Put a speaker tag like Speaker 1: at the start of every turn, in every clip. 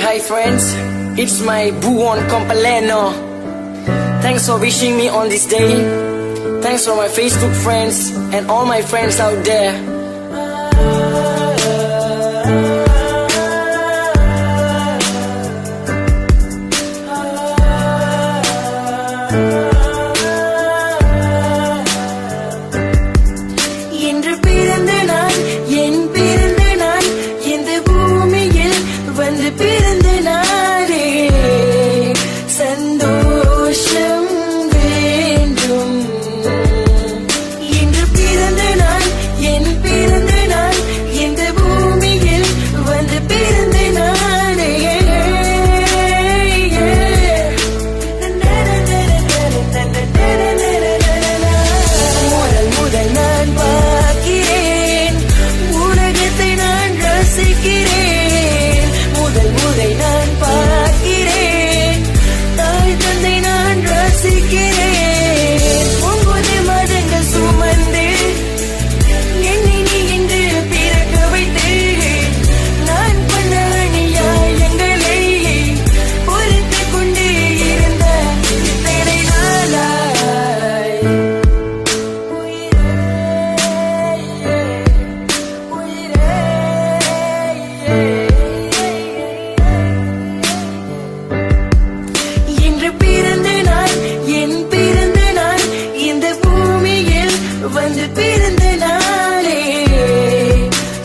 Speaker 1: Hi friends, it's my Buon Compleanno. Thanks for wishing me on this day. Thanks for my Facebook friends and all my friends out there. இன்று பிறந்த நாள் என் பிறந்த நாள் இந்த பூமியில் வந்து பிறந்த நாளே சந்தோஷம் வேண்டும். இன்று பிறந்த நாள் என் பிறந்த நாள் இந்த பூமியில் வந்து பிறந்த நாளே முதல் முதல் நான் பார்க்கிறேன் உலகத்தை நான் ரசிக்கிறேன். முதல் முறை நான் பார்க்கிறேன் தாய் தந்தை நான் ரசிக்கிறேன். 9 மாதங்கள் சுமந்து என்னை நீ என்று பிறக்க வைத்து நான் பண்ண அநியாயங்களை பொறுத்து கொண்டு இருந்த இத்தனை நாளாய் இன்று பிறந்த நாள் என் பிறந்த நாள் இந்த பூமியில் வந்து பிறந்த நாளே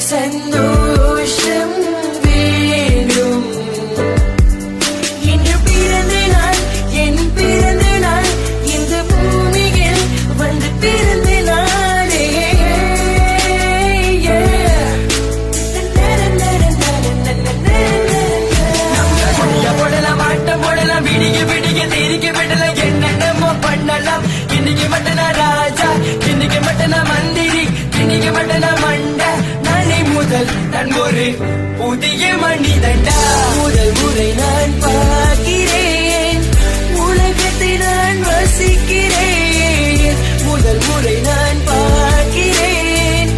Speaker 1: சந்தோஷம் வேண்டும். இன்று பிறந்த நாள் என் பிறந்த நாள் இந்த பூமியில் வந்து பிறந்த நாளே போடலாம் ஆட்டம் போடலாம் விடிக விடிக தெரிக்க விடலாம் என்னென்னமோ பண்ணலாம். இன்னைக்கு மட்டும் நான் ராஜா, இன்னைக்கு மட்டும் நான் மந்திரி, இன்னைக்கு மட்டும் நான் மண்ட. நாளை முதல் நான் ஒரு புதிய மனிதன்டா. முதல் முறை நான் பார்க்கிறேன் உலகத்தை நான் வசிக்கிறேன். முதல் முறை நான் பார்க்கிறேன்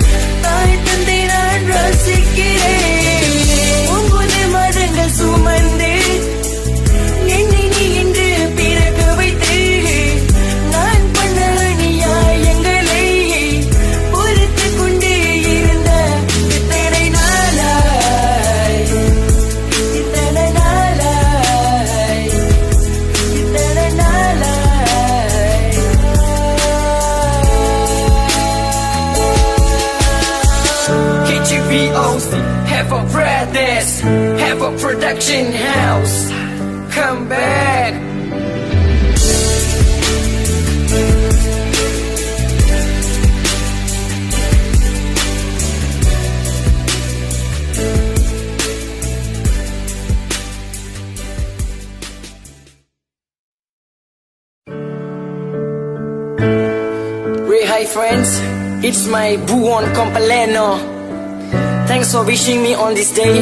Speaker 1: தாய் தந்தை நான் ரசிக்கிறேன். 9 மாதங்கள் சுமந்து என்னை நீ என்று பிறக்க வைத்து நான் பண்ண அநியாயங்களை பொறுத்து கொண்டு இருந்த இத்தனை நாளாய் இத்தனை நாளாய் இத்தனை நாளாய். KGVOC, have a brothers, have a production house. Come back. Hi friends, it's my Buon Compleanno. Thanks for wishing me on this day.